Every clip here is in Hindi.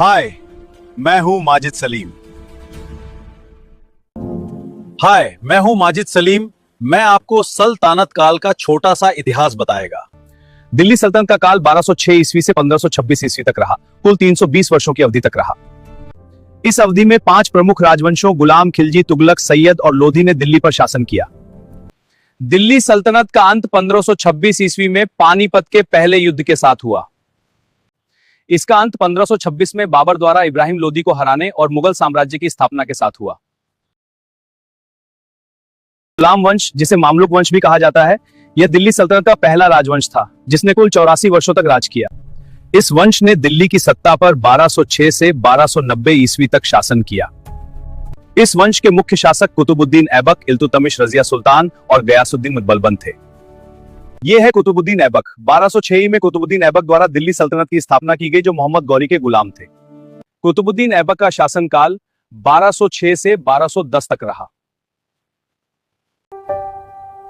हाय, मैं हूं माजिद सलीम। हाय, मैं हूं माजिद सलीम। मैं आपको सल्तनत काल का छोटा सा इतिहास बताएगा। दिल्ली सल्तनत का काल 1206 ईस्वी से 1526 ईस्वी तक रहा। कुल 320 वर्षों की अवधि तक रहा। इस अवधि में 5 प्रमुख राजवंशों गुलाम, खिलजी, तुगलक, सैयद और लोधी ने दिल्ली पर शासन किया। दिल्ली सल्तनत का अंत 1526 ईस्वी में पानीपत के पहले युद्ध के साथ हुआ। इसका अंत 1526 में बाबर द्वारा इब्राहिम लोदी को हराने और मुगल साम्राज्य की स्थापना के साथ हुआ। गुलाम वंश, जिसे मामलुक वंश भी कहा जाता है, यह दिल्ली सल्तनत का पहला राजवंश था जिसने कुल 84 वर्षों तक राज किया। इस वंश ने दिल्ली की सत्ता पर 1206 से 1290 ईस्वी तक शासन किया। इस वंश के मुख्य शासक कुतुबुद्दीन ऐबक, इल्तुतमिश, रजिया सुल्तान और गयासुद्दीन बलबन थे। यह है कुतुबुद्दीन ऐबक। 1206 में कुतुबुद्दीन ऐबक द्वारा दिल्ली सल्तनत की स्थापना की गई, जो मोहम्मद गौरी के गुलाम थे। कुतुबुद्दीन ऐबक का शासनकाल 1206 से 1210 तक रहा।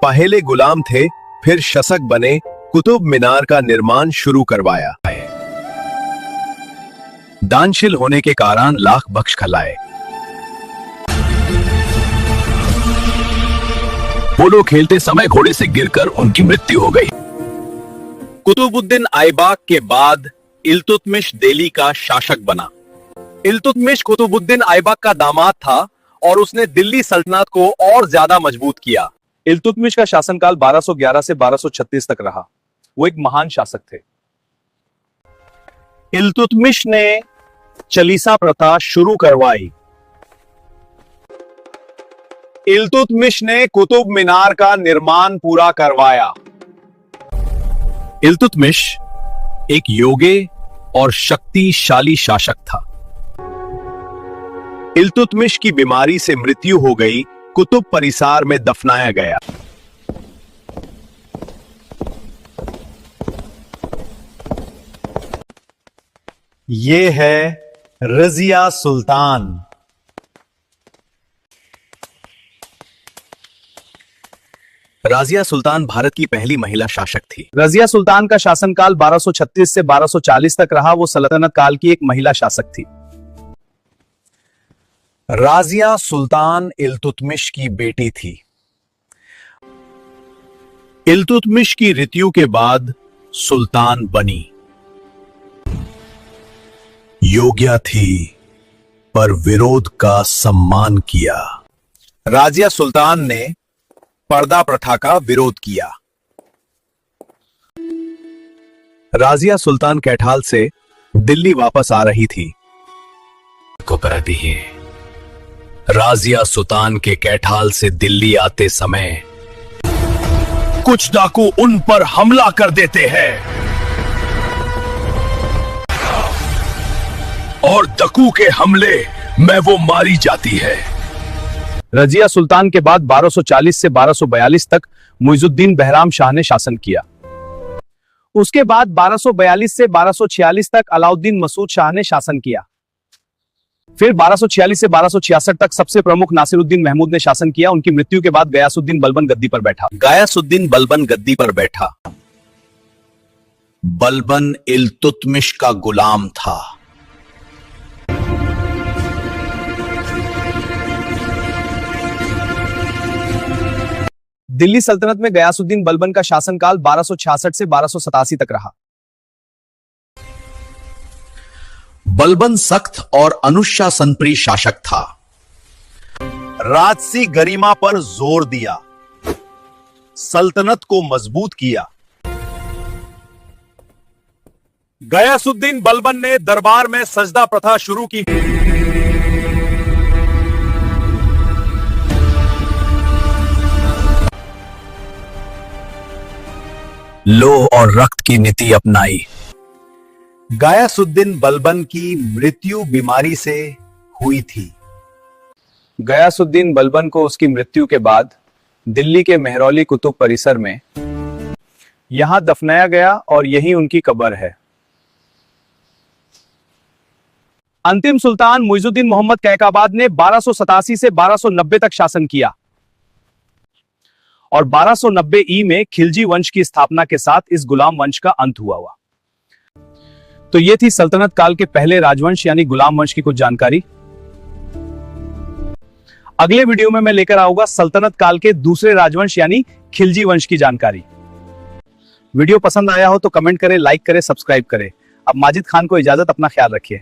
पहले गुलाम थे, फिर शासक बने, कुतुब मीनार का निर्माण शुरू करवाया। दानशील होने के कारण लाख बख्श खलाए। पोलो खेलते समय घोड़े से गिरकर उनकी मृत्यु हो गई। कुतुबुद्दीन ऐबक के बाद इल्तुतमिश दिल्ली का शासक बना। इल्तुतमिश कुतुबुद्दीन ऐबक का दामाद था और उसने दिल्ली सल्तनत को और ज्यादा मजबूत किया। इल्तुतमिश का शासनकाल 1211 से 1236 तक रहा। वो एक महान शासक थे। इल्तुतमिश ने चालीसा प्रथा शुरू करवाई। इल्तुतमिश ने कुतुब मीनार का निर्माण पूरा करवाया। इल्तुतमिश एक योगे और शक्तिशाली शासक था। इल्तुतमिश की बीमारी से मृत्यु हो गई, कुतुब परिसार में दफनाया गया। ये है रजिया सुल्तान। राजिया सुल्तान भारत की पहली महिला शासक थी। रजिया सुल्तान का शासनकाल 1236 से 1240 तक रहा। वो सल्तनत काल की एक महिला शासक थी। राजिया सुल्तान इल्तुतमिश की बेटी थी। इल्तुतमिश की मृत्यु के बाद सुल्तान बनी। योग्य थी पर विरोध का सम्मान किया। राजिया सुल्तान ने पर्दा प्रथा का विरोध किया। राजिया सुल्तान कैठाल से दिल्ली वापस आ रही थी। राजिया सुल्तान के कैठाल से दिल्ली आते समय कुछ डाकू उन पर हमला कर देते हैं और डाकू के हमले में वो मारी जाती है। रजिया सुल्तान के बाद 1240 से 1242 तक मुइजुद्दीन बहराम शाह ने शासन किया। उसके बाद 1242 से 1246 तक अलाउद्दीन मसूद शाह ने शासन किया। फिर 1246 से 1266 तक सबसे प्रमुख नासिरुद्दीन महमूद ने शासन किया। उनकी मृत्यु के बाद गयासुद्दीन बलबन गद्दी पर बैठा। गयासुद्दीन बलबन गद्दी पर बैठा। बलबन इल्तुतमिश का गुलाम था। दिल्ली सल्तनत में गयासुद्दीन बलबन का शासनकाल 1266 से 1287 तक रहा। बलबन सख्त और अनुशासनप्रिय शासक था। राजसी गरिमा पर जोर दिया, सल्तनत को मजबूत किया। गयासुद्दीन बलबन ने दरबार में सजदा प्रथा शुरू की। लोह और रक्त की नीति अपनाई। गयासुद्दीन बलबन की मृत्यु बीमारी से हुई थी। गयासुद्दीन बलबन को उसकी मृत्यु के बाद दिल्ली के मेहरौली कुतुब परिसर में यहां दफनाया गया और यही उनकी कब्र है। अंतिम सुल्तान मुइजुद्दीन मोहम्मद कैकाबाद ने 1287 से 1290 तक शासन किया और 1290 ई में खिलजी वंश की स्थापना के साथ इस गुलाम वंश का अंत हुआ। तो ये थी सल्तनत काल के पहले राजवंश यानी गुलाम वंश की कुछ जानकारी। अगले वीडियो में मैं लेकर आऊंगा सल्तनत काल के दूसरे राजवंश यानी खिलजी वंश की जानकारी। वीडियो पसंद आया हो तो कमेंट करें, लाइक करें, सब्सक्राइब करें। अब माजिद खान को इजाजत, अपना ख्याल रखिए।